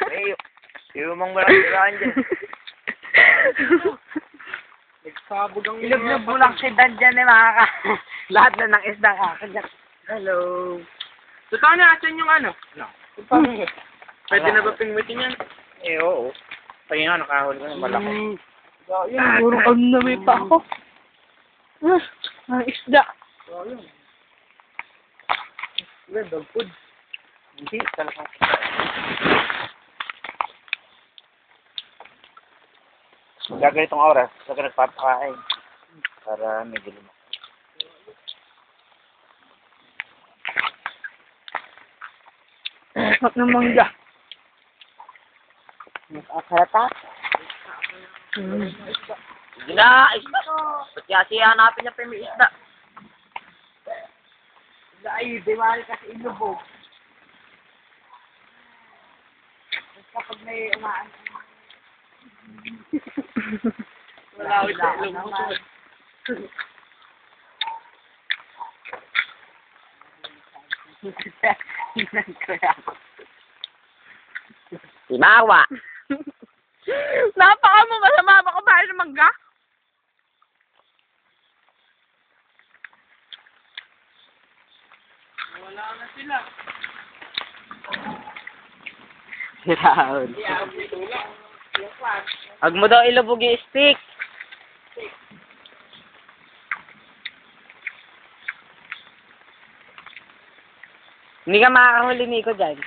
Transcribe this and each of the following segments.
Eh, yung walang tiraan dyan. Nagsabog ang Ilog mo lang si Dan dyan eh, makaka. Lahat na ng isda kakagat. Hello. Totoo na, asan yung ano? No. Pwede na ba pingwitin yan? Eh, oo. Kaya nga, nakahuli ko ng malaki. Puro ano na may pa ako. Ang isda. Dog food. Hindi, talagang. Gaganitong oras, saka nagpapakain. Para medyo lumaki. Sarap ng mangga. Nakakarata? Sige na, isda. Pati kasi hanapin niya pa yung isda. Isda ay, diwali kasi ilubog. Kapag may umaan. Wala ko sa ilong mo. Imawa. Napaka mo, masama ba kumain ng mangga? Wala na sila. Siraon. Huwag mo daw ilubog yung stick. Hindi ka makakahuli, Nico, dyan.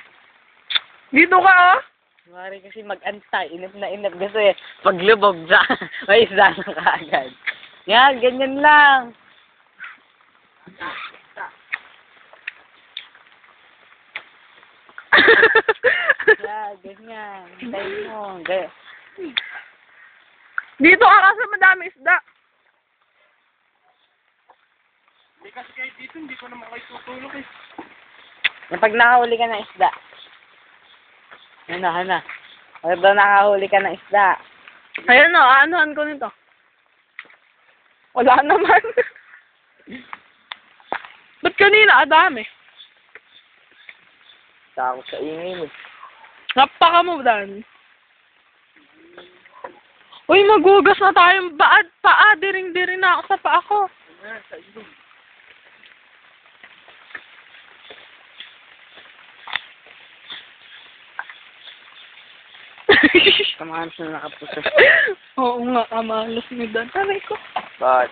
Dito ka, oh. Mari kasi mag-antay. Inip na inip kasi paglubog sa may isda na kaagad. Yan, ganyan lang. Yan, ganyan. Tayo mo. Dito ka kasi madami isda. Hindi kasi kayo dito, hindi ko naman kayo tutulog eh. Pag nakahuli ka ng isda. Ano. Pag daw nakahuli ka ng isda. Ayun, oh, aanuhan ko nito. Wala naman. Ba't kanina, adami? Takot sa ingay mo. Napaka mo, Dan. Uy, magugas na tayong paa. Diring-diring na ako sa paa ko. Kamahan na nakapuso. Oo nga, kamalos ni Dan. Aray ko. But,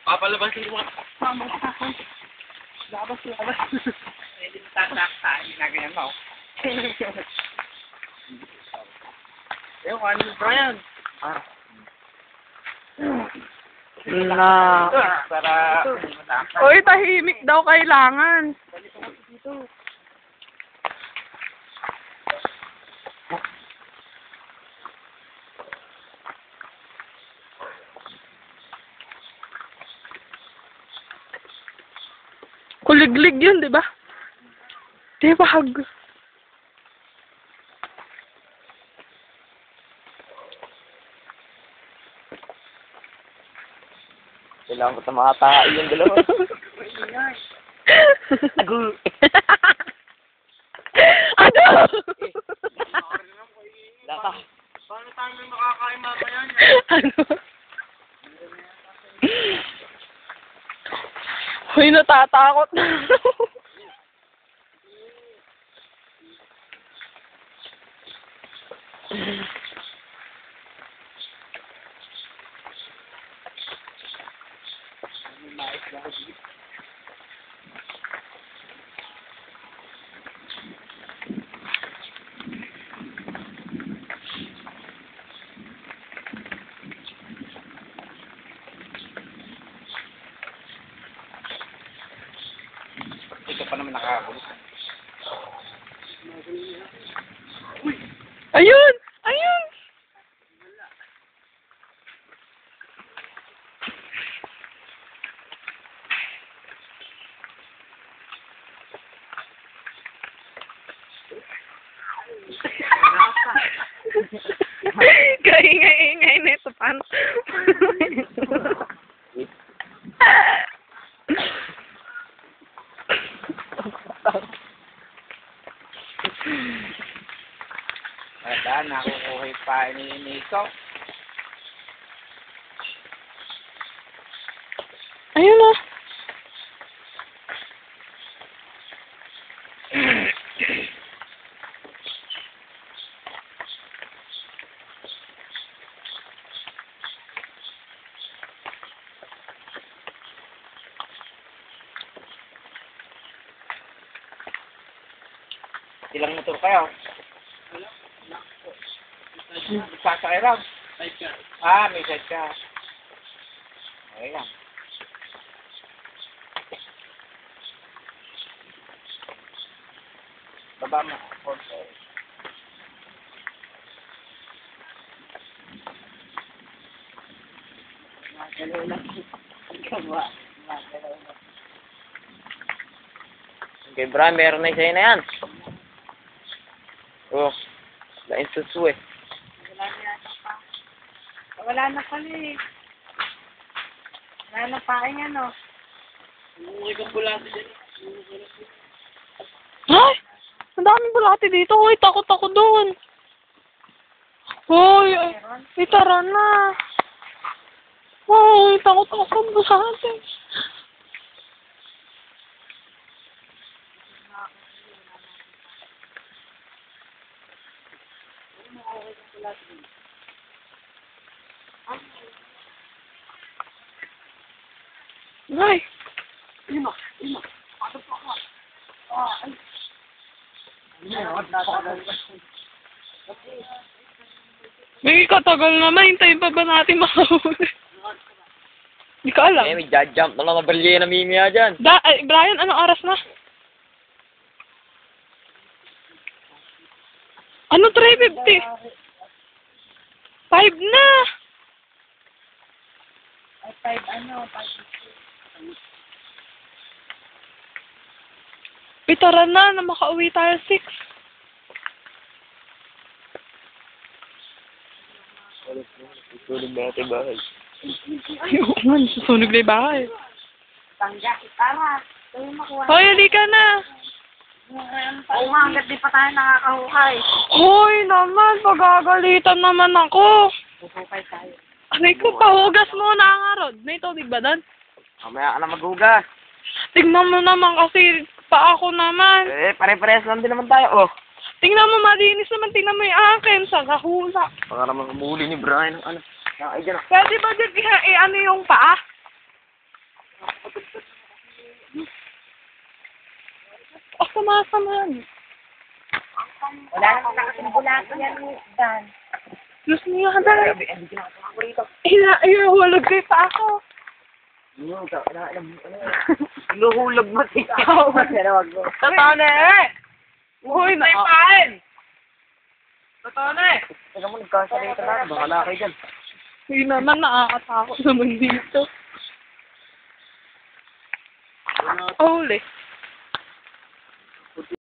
Papalabasin ko mga Mama sa akin. Labas. pwede mo tataktaan, ginagayan mo. Ewan, ano yung Brian? na. Para Uy, tahimik daw kailangan. Kuliglig yun, di ba? Di ba, hag? Kailangan ko sa mga tayo yung dalawa. Agu. Ano? Laka. paano tayo may makakain mamaya niya? Ano? Uy, natatakot na. Ito pa naman nakakagulo. Ayun! Ayun! Wala, nakukuha pa ni Nico. Ayun na. Ilang motor kayo? Sasakay lang. Ah, may side ka. Okay lang. Baba mo. Okay. Okay, bro, meron na sa'yo na yan. Oh, lain susu eh. Wala na pala eh. Wala na paing ano. Ay! Ang daming bulati dito. Hoy, takot ako doon. Hoy, ay, tara na. Hoy, takot ako sa bulati. Ay! May katagal naman, hintayin pa ba natin makahuli? Hindi ko alam. Eh, may jump na lang na balye na mimia dyan. Brian, anong oras na? Ano 3:50? 5 na! Ay, 5 ano? 5. Tara na makauwi tayo 6. Susunog na natin bahay. Ayoko man, susunog na yung bahay. Tangga, tara. Tuloy makuha. Hoy, halika na! Oo nga, hanggat di pa tayo nakakahukay. Hoy naman, pagagalitan naman ako. Hukay tayo. Aray ko, pahugas muna ang arod. May tubig ba doon? Mamaya ka na maghugas. Tingnan mo naman kasi pa ako naman. Eh, pare-pares lang din naman tayo, oh. Tingnan mo, malinis naman. Tingnan mo yung akin sa kahula. Baka naman humuli ni Brian ng ano. Ay, dyan, oh. Pwede ba dyan ano yung paa? Oh, sumasama. Wala namang nakasimbulato yan, Dan. Diyos niyo, handa. Ihulog kayo pa ako. Inuhulog mo si ikaw. Totoo na eh. Uy, naipain. Totoo na eh. Teka mo, nagkasalita na. Baka lakay dyan. Hindi naman, nakakatakot naman dito. Holy.